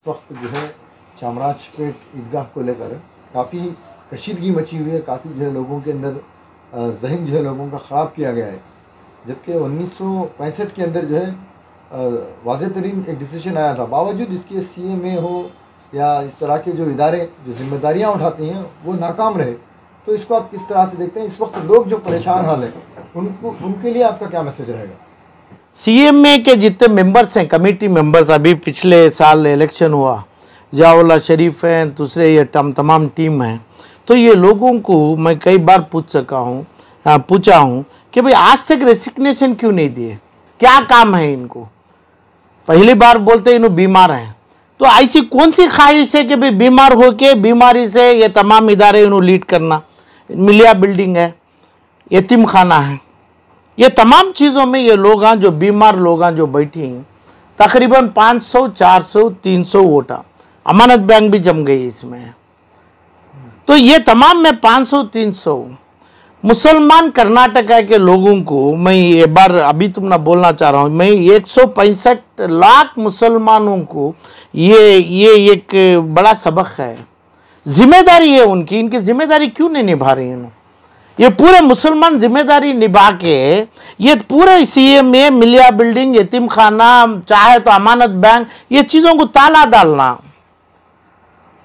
वक्त जो है चामराजपेट ईदगाह को लेकर काफ़ी कशीदगी मची हुई है, काफ़ी जो है लोगों के अंदर जहन जो है लोगों का ख़राब किया गया है। जबकि 1965 के अंदर जो है वाज़ेह तरीन एक डिसीजन आया था, बावजूद इसके CMA हो या इस तरह के जो इदारे जो जिम्मेदारियाँ उठाते हैं वो नाकाम रहे। तो इसको आप किस तरह से देखते हैं? इस वक्त लोग जो परेशान हाल है उनके लिए आपका क्या मैसेज रहेगा? CMA के जितने मेंबर्स हैं, कमेटी मेंबर्स, अभी पिछले साल इलेक्शन हुआ, जियाउल्लाह शरीफ हैं, दूसरे ये तमाम टीम हैं, तो ये लोगों को मैं कई बार पूछा हूँ कि भाई आज तक रेसिग्नेशन क्यों नहीं दिए, क्या काम है इनको? पहली बार बोलते इन्हों बीमार हैं, तो ऐसी कौन सी ख्वाहिश है कि भाई बीमार होके बीमारी से ये तमाम इदारे इन्हों लीड करना? मिलिया बिल्डिंग है, यतीम खाना है, ये तमाम चीज़ों में ये लोग हैं जो बीमार लोग हैं जो बैठी हैं, तकरीबन 500, 400, 300 वोटा, अमानत बैंक भी जम गई इसमें। तो ये तमाम में 500, 300 मुसलमान कर्नाटका के लोगों को मैं ये बार अभी तुमने बोलना चाह रहा हूँ, मैं 165 लाख मुसलमानों को ये एक बड़ा सबक है, जिम्मेदारी है उनकी। इनकी जिम्मेदारी क्यों नहीं निभा रही हैं? ये पूरे मुसलमान जिम्मेदारी निभा के ये पूरे CMA, मिलिया बिल्डिंग, यतीम खाना, चाहे तो अमानत बैंक, ये चीज़ों को ताला डालना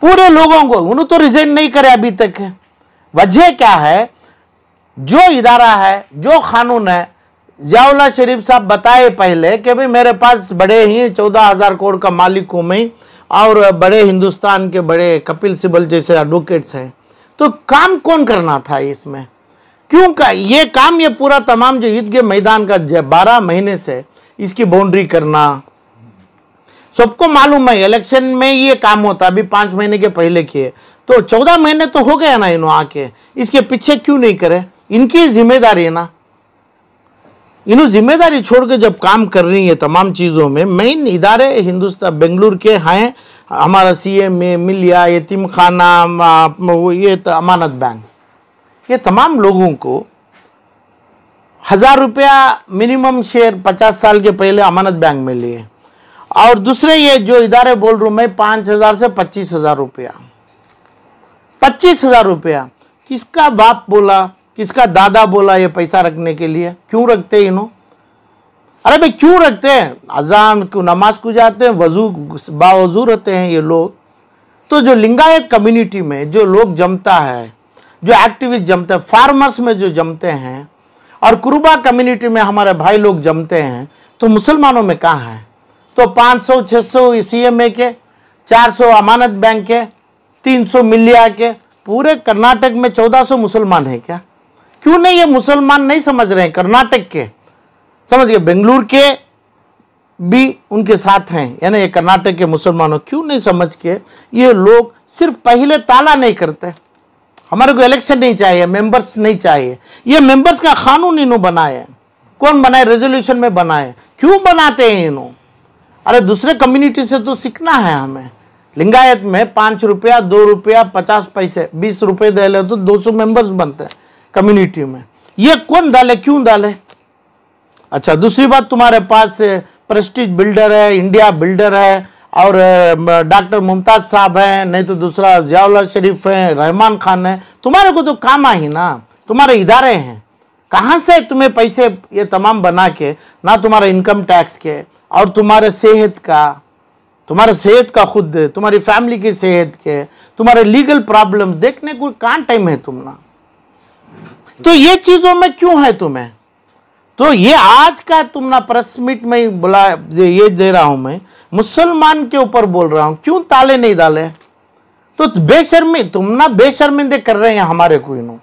पूरे लोगों को, उन्होंने तो रिजाइन नहीं करे अभी तक। वजह क्या है? जो इदारा है, जो कानून है, जियाउल्लाह शरीफ साहब बताए पहले कि भाई मेरे पास बड़े ही 14,000 करोड़ का मालिक हूँ मैं, और बड़े हिंदुस्तान के बड़े कपिल सिब्बल जैसे एडवोकेट्स हैं। तो काम कौन करना था इसमें? क्यों का ये काम, ये पूरा तमाम जो ईदगाह मैदान का 12 महीने से इसकी बाउंड्री करना, सबको मालूम है इलेक्शन में ये काम होता, अभी 5 महीने के पहले किए, तो 14 महीने तो हो गया ना इन्हों आके, इसके पीछे क्यों नहीं करे? इनकी जिम्मेदारी है ना, इन्हों जिम्मेदारी छोड़ के जब काम कर रही है तमाम चीज़ों में। मेन इदारे हिंदुस्तान बेंगलुरु के हैं, हमारा CMA, मिलिया, यतीम खाना, ये अमानत बैंक, ये तमाम लोगों को 1,000 रुपया मिनिमम शेयर 50 साल के पहले अमानत बैंक में लिए, और दूसरे ये जो इदारे बोल रहा हूँ मैं 5,000 से 25,000 रुपया, 25,000 रुपया किसका बाप बोला, किसका दादा बोला ये पैसा रखने के लिए? क्यों रखते हैं इन्हों? अरे भाई क्यों रखते हैं? अजान को नमाज को जाते हैं, बावजू रहते हैं ये लोग। तो जो लिंगायत कम्युनिटी में जो लोग जमता है, जो एक्टिविस्ट जमते हैं, फार्मर्स में जो जमते हैं, और कुरुबा कम्युनिटी में हमारे भाई लोग जमते हैं, तो मुसलमानों में कहाँ है? तो 500, 600 CMA के, 400 अमानत बैंक के, 300 मिलिया के, पूरे कर्नाटक में 1400 मुसलमान हैं क्या? क्यों नहीं ये मुसलमान नहीं समझ रहे हैं? कर्नाटक के समझ गए, बेंगलुरु के भी उनके साथ हैं, यानी ये कर्नाटक के मुसलमानों, क्यों नहीं समझ के ये लोग सिर्फ पहले ताला नहीं करते? हमारे को इलेक्शन नहीं चाहिए, मेंबर्स नहीं चाहिए, ये मेंबर्स का कानून इन्हों बनाए, कौन बनाए? रेजोल्यूशन में बनाए। क्यों बनाते हैं इन्हों? अरे दूसरे कम्युनिटी से तो सीखना है हमें। लिंगायत में 5 रुपया, 2 रुपया, 50 पैसे, 20 रुपये दे ले तो 200 मेंबर्स बनते हैं कम्युनिटी में। ये कौन डाले, क्यों डाले? अच्छा, दूसरी बात, तुम्हारे पास प्रेस्टीज बिल्डर है, इंडिया बिल्डर है, और डॉक्टर मुमताज साहब हैं, नहीं तो दूसरा जियाउल्लाह शरीफ है, रहमान खान है, तुम्हारे को तो काम ही ना, तुम्हारे इदारे हैं, कहाँ से तुम्हें पैसे ये तमाम बना के, ना तुम्हारे इनकम टैक्स के, और तुम्हारे सेहत का खुद, तुम्हारी फैमिली की सेहत के, तुम्हारे लीगल प्रॉब्लम्स देखने को कहाँ टाइम है तुमना? तो ये चीज़ों में क्यों है तुम्हें? तो ये आज का तुमना प्रेस मीट में बुला ये दे रहा हूं मैं, मुसलमान के ऊपर बोल रहा हूं, क्यों ताले नहीं डाले? तो बेशर्मी, तुम ना बेशर्मिंदे कर रहे हैं हमारे को, इन्हों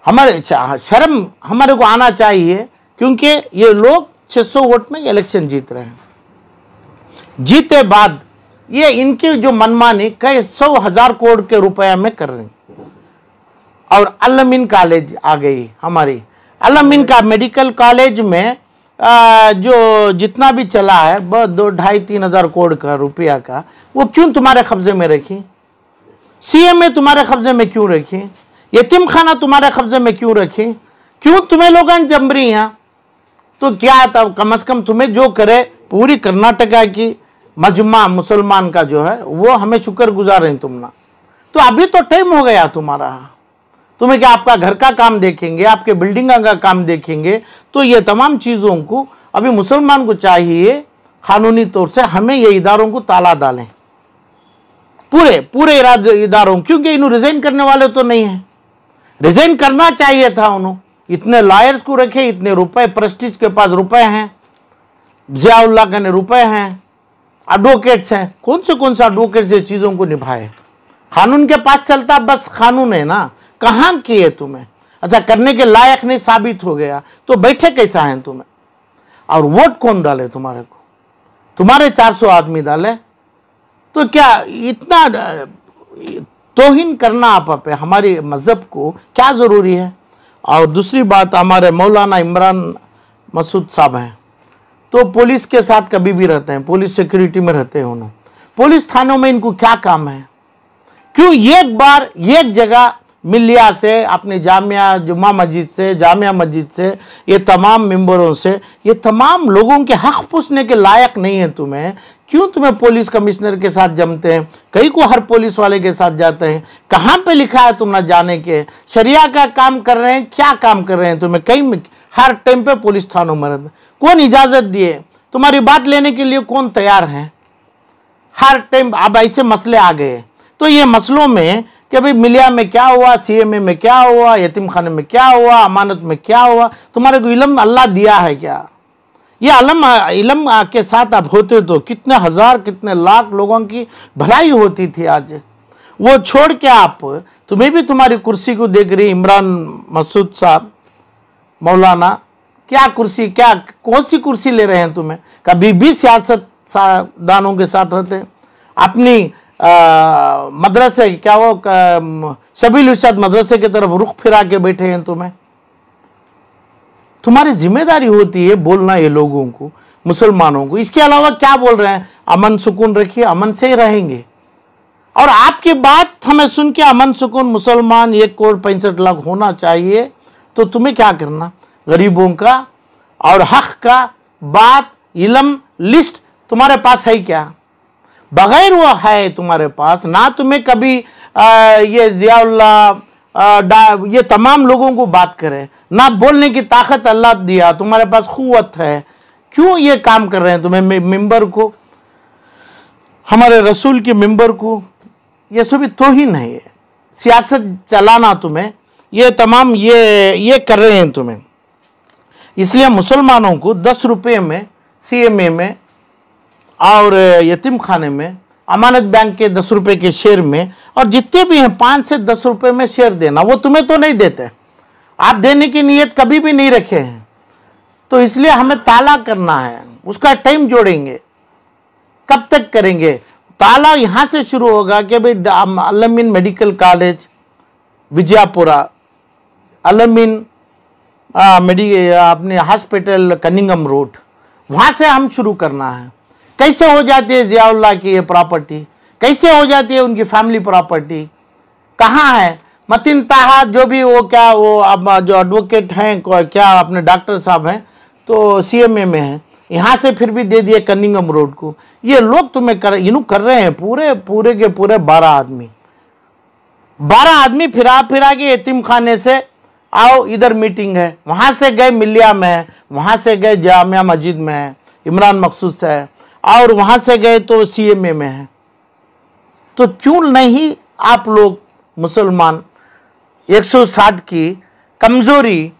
हमारे शर्म हमारे को आना चाहिए, क्योंकि ये लोग 600 वोट में इलेक्शन जीत रहे हैं। जीते बाद ये इनकी जो मनमानी कई 100,000 करोड़ के रुपया में कर रहे हैं। और अल-अमीन कॉलेज आ गई हमारी, अल-अमीन का मेडिकल कॉलेज में जो जितना भी चला है 2-2.5-3 हज़ार करोड़ का रुपया का, वो क्यों तुम्हारे कब्जे में रखी? CMA तुम्हारे कब्जे में क्यों रखी? यतीम खाना तुम्हारे कब्जे में क्यों रखी? क्यों तुम्हें लोग जम रही हैं? तो क्या तब कम से कम तुम्हें जो करे पूरी कर्नाटका की मजमा मुसलमान का जो है वो हमें शुक्रगुजार हैं तुम ना। तो अभी तो टाइम हो गया तुम्हारा, तुम्हें क्या आपका घर का काम देखेंगे, आपके बिल्डिंग का काम देखेंगे? तो ये तमाम चीज़ों को अभी मुसलमान को चाहिए कानूनी तौर से हमें ये इदारों को ताला डालें, पूरे पूरे इदारों, क्योंकि इन्हों रिजाइन करने वाले तो नहीं है। रिजाइन करना चाहिए था उन्होंने, इतने लॉयर्स को रखे, इतने रुपए, प्रेस्टीज के पास रुपए हैं, जियाउल्लाह के रुपए हैं, एडवोकेट्स हैं, कौन से एडवोकेट्स ये चीज़ों को निभाए? कानून के पास चलता, बस कानून है ना, कहाँ किए तुम्हें? अच्छा, करने के लायक नहीं साबित हो गया तो बैठे कैसा है तुम्हें? और वोट कौन डाले तुम्हारे को? तुम्हारे 400 आदमी डाले, तो क्या इतना तौहीन करना आप पे हमारे मज़हब को क्या ज़रूरी है? और दूसरी बात, हमारे मौलाना इमरान मसूद साहब हैं, तो पुलिस के साथ कभी भी रहते हैं, पुलिस सिक्योरिटी में रहते हैं उन्होंने, पुलिस थानों में इनको क्या काम है? क्यों एक बार एक जगह मिलिया से, अपने जामिया जुम्मा मस्जिद से, जामिया मस्जिद से, ये तमाम मेंबरों से, ये तमाम लोगों के हक पूछने के लायक नहीं है तुम्हें? क्यों तुम्हें पुलिस कमिश्नर के साथ जमते हैं? कई को हर पुलिस वाले के साथ जाते हैं। कहाँ पे लिखा है तुम ना जाने के? शरिया का काम कर रहे हैं, क्या काम कर रहे हैं तुम्हें? कहीं हर टाइम पे पुलिस थानों में रहते, कौन इजाज़त दिए? तुम्हारी बात लेने के लिए कौन तैयार है? हर टाइम अब ऐसे मसले आ गए। तो ये मसलों में कि भाई मिलिया में क्या हुआ, सीएमए में क्या हुआ, यतीम खाने में क्या हुआ, अमानत में क्या हुआ, तुम्हारे को इल्म अल्लाह दिया है क्या? ये इल्म के साथ आप होते तो कितने हजार कितने लाख लोगों की भलाई होती थी। आज वो छोड़ के आप, तुम्हें भी तुम्हारी कुर्सी को देख रही इमरान मसूद साहब मौलाना, क्या कुर्सी, क्या कौन सी कुर्सी ले रहे हैं तुम्हें? कभी भी सियासतदानों के साथ रहते हैं, अपनी मदरसे क्या वो शबील इरशाद मदरसे की तरफ रुख फिरा के बैठे हैं। तुम्हारी जिम्मेदारी होती है बोलना ये लोगों को, मुसलमानों को। इसके अलावा क्या बोल रहे हैं? अमन सुकून रखिए, अमन से ही रहेंगे। और आपकी बात हमें सुन के अमन सुकून मुसलमान 1,65,00,000 होना चाहिए, तो तुम्हें क्या करना? गरीबों का और हक का बात, इल्म, लिस्ट तुम्हारे पास है क्या? बगैर वो है तुम्हारे पास ना, तुम्हें कभी ये जियाउल्लाह ये तमाम लोगों को बात करें ना, बोलने की ताकत अल्लाह दिया, तुम्हारे पास कुव्वत है, क्यों ये काम कर रहे हैं? तुम्हें मिंबर को, हमारे रसूल के मिंबर को, ये सभी तौहीन है। सियासत चलाना तुम्हें, ये तमाम ये कर रहे हैं तुम्हें। इसलिए मुसलमानों को 10 रुपये में सीएमए में और यतीम खाने में, अमानत बैंक के 10 रुपये के शेयर में, और जितने भी हैं 5 से 10 रुपये में शेयर देना, वो तुम्हें तो नहीं देते, आप देने की नीयत कभी भी नहीं रखे हैं। तो इसलिए हमें ताला करना है, उसका टाइम जोड़ेंगे। कब तक करेंगे ताला? यहाँ से शुरू होगा कि भाई अलमीन मेडिकल कॉलेज विजयपुरा, अलमीन अपने हॉस्पिटल कनिंगम रोड, वहाँ से हम शुरू करना है। कैसे हो जाती है जियाउल्लाह की ये प्रॉपर्टी? कैसे हो जाती है उनकी फैमिली प्रॉपर्टी? कहाँ है? मतिन ताहा जो भी वो क्या वो अब जो एडवोकेट हैं क्या अपने डॉक्टर साहब हैं तो सीएमए में हैं, यहाँ से फिर भी दे दिए कनिंगम रोड को। ये लोग तुम्हें कर रहे हैं पूरे के पूरे 12 आदमी फिरा के यतीम खाने से आओ इधर मीटिंग है, वहाँ से गए मिलिया में है, वहाँ से गए जामिया मस्जिद में है, इमरान मकसूद से है, और वहाँ से गए तो सीएमए में है। तो क्यों नहीं आप लोग मुसलमान 160 की कमज़ोरी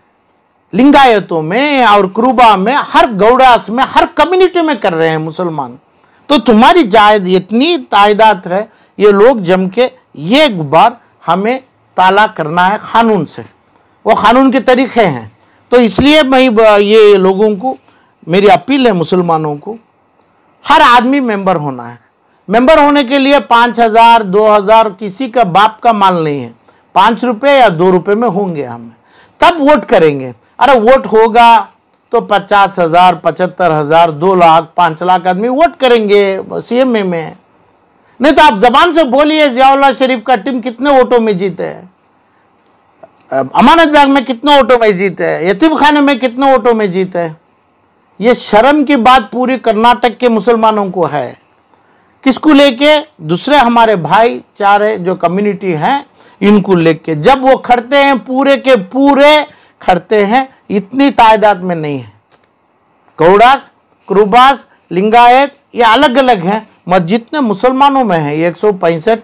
लिंगायतों में और क्रूबा में, हर गौड़ास में, हर कम्युनिटी में कर रहे हैं मुसलमान? तो तुम्हारी जायद इतनी तायदाद है, ये लोग जम के एक बार हमें ताला करना है कानून से, वो कानून के तरीक़े हैं। तो इसलिए मैं ये लोगों को मेरी अपील है, मुसलमानों को, हर आदमी मेंबर होना है। मेंबर होने के लिए 5,000 2,000 किसी का बाप का माल नहीं है, 5 रुपये या 2 रुपये में होंगे हमें, तब वोट करेंगे। अरे वोट होगा तो 50,000 75,000 2 लाख 5 लाख आदमी वोट करेंगे सीएमए में। नहीं तो आप जबान से बोलिए जियाउल्लाह शरीफ का टीम कितने वोटों में जीते है, अमानत बैंक में कितने वोटों में जीते है, यतीम खाने में कितने वोटों में जीते है। ये शर्म की बात पूरी कर्नाटक के मुसलमानों को है। किसको लेके? दूसरे हमारे भाईचारे जो कम्युनिटी हैं इनको लेके। जब वो खड़ते हैं पूरे के पूरे खड़ते हैं, इतनी तादाद में नहीं है। गौड़ास, क्रूबास, लिंगायत ये अलग अलग हैं, मगर जितने मुसलमानों में है 165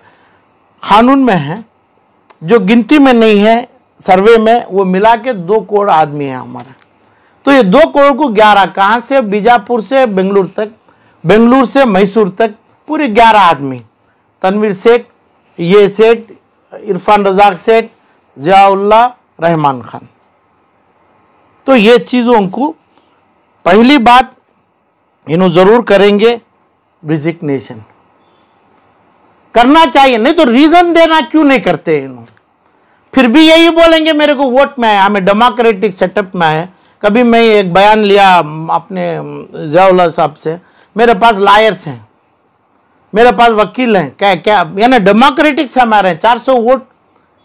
कानून में है, जो गिनती में नहीं है सर्वे में, वो मिला के 2 करोड़ आदमी है हमारा। तो ये 2 करोड़ को 11 कहाँ से? बीजापुर से बेंगलुरु तक, बेंगलुरु से मैसूर तक पूरे 11 आदमी। तनवीर सेठ, ये सेठ, इरफान रजाक सेठ, जियाउल्लाह, रहमान खान। तो ये चीज़ों को पहली बात इन्हों ज़रूर करेंगे, रिजिग्नेशन करना चाहिए। नहीं तो रीज़न देना क्यों नहीं करते इन्हों? फिर भी यही बोलेंगे मेरे को वोट में आया, हमें डेमोक्रेटिक सेटअप में है। कभी मैं एक बयान लिया अपने जियाउल्लाह साहब से, मेरे पास लायर्स हैं, मेरे पास वकील हैं, क्या क्या यानी डेमोक्रेटिक से हमारे 400 वोट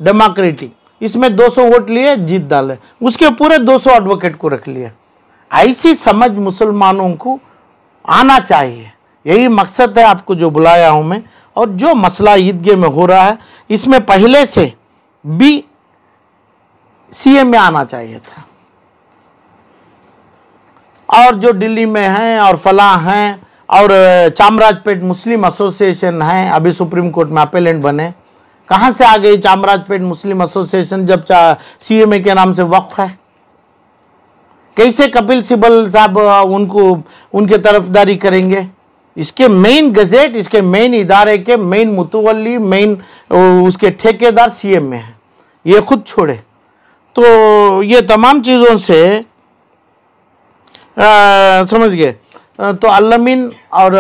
डेमोक्रेटिक, इसमें 200 वोट लिए जीत डाले, उसके पूरे 200 एडवोकेट को रख लिया। ऐसी समझ मुसलमानों को आना चाहिए। यही मकसद है आपको जो बुलाया हूं मैं। और जो मसला ईदगाह में हो रहा है, इसमें पहले से भी सीएम में आना चाहिए था। और जो दिल्ली में हैं और फलां हैं और चामराजपेट मुस्लिम एसोसिएशन है, अभी सुप्रीम कोर्ट में अपेलेंट बने। कहाँ से आ गई चामराजपेट मुस्लिम एसोसिएशन जब सीएमए के नाम से वक्फ है? कैसे कपिल सिब्बल साहब उनको उनके तरफदारी करेंगे? इसके मेन गजेट, इसके मेन इदारे के मेन मुतवल्ली, मेन उसके ठेकेदार सीएम में है, ये खुद छोड़े। तो ये तमाम चीज़ों से समझ गए। तो अल-अमीन और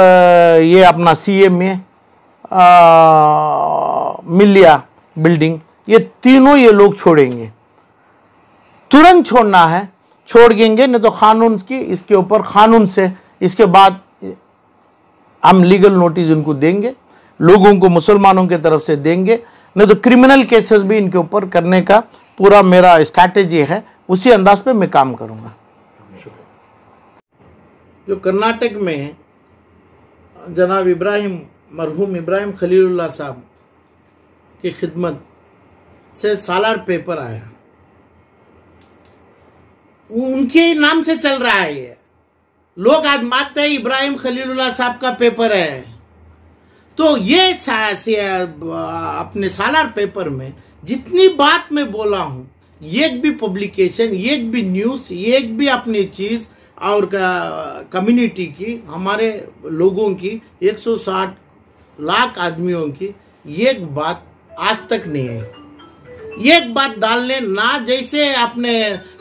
ये अपना सीएम में मिलिया बिल्डिंग, ये तीनों ये लोग छोड़ेंगे, तुरंत छोड़ना है, छोड़ देंगे। नहीं तो कानून की इसके ऊपर कानून से इसके बाद हम लीगल नोटिस उनको देंगे, लोगों को मुसलमानों की तरफ से देंगे। नहीं तो क्रिमिनल केसेस भी इनके ऊपर करने का पूरा मेरा स्ट्रैटेजी है, उसी अंदाज पे मैं काम करूंगा। जो कर्नाटक में जनाब इब्राहिम, मरहूम इब्राहिम खलीलुल्लाह साहब की खिदमत से सालार पेपर आया, उनके नाम से चल रहा है ये। लोग आज मानते हैं इब्राहिम खलीलुल्लाह साहब का पेपर है। तो ये अपने सालार पेपर में जितनी बात मैं बोला हूं, एक भी पब्लिकेशन, एक भी न्यूज, एक भी अपनी चीज और कम्युनिटी की, हमारे लोगों की 160 लाख आदमियों की एक बात आज तक नहीं है। एक बात डालने ना, जैसे अपने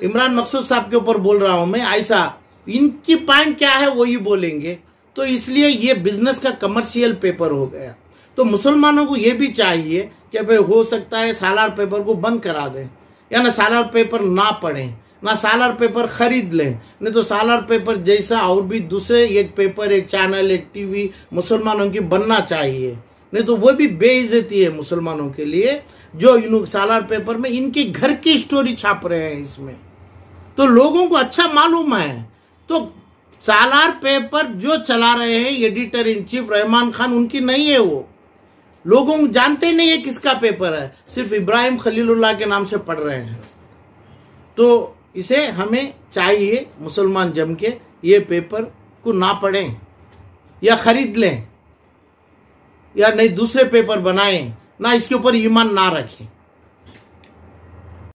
इमरान मकसूद साहब के ऊपर बोल रहा हूं मैं, ऐसा इनकी पॉइंट क्या है वही बोलेंगे। तो इसलिए ये बिजनेस का कमर्शियल पेपर हो गया। तो मुसलमानों को ये भी चाहिए कि भाई हो सकता है सालार पेपर को बंद करा दें, या ना सालार पेपर ना पढ़ें, ना सालार पेपर खरीद लें। नहीं तो सालार पेपर जैसा और भी दूसरे एक पेपर, एक चैनल, एक टीवी मुसलमानों की बनना चाहिए। नहीं तो वो भी बेइज्जती है मुसलमानों के लिए, जो इन सालार पेपर में इनके घर की स्टोरी छाप रहे हैं इसमें। तो लोगों को अच्छा मालूम है। तो सालार पेपर जो चला रहे हैं editor in chief Rahman Khan, उनकी नहीं है वो। लोगों जानते नहीं है किसका पेपर है, सिर्फ इब्राहिम खलीलुल्लाह के नाम से पढ़ रहे हैं। तो इसे हमें चाहिए मुसलमान जम के ये पेपर को ना पढ़ें, या खरीद लें, या नहीं दूसरे पेपर बनाएं, ना इसके ऊपर ईमान ना रखें।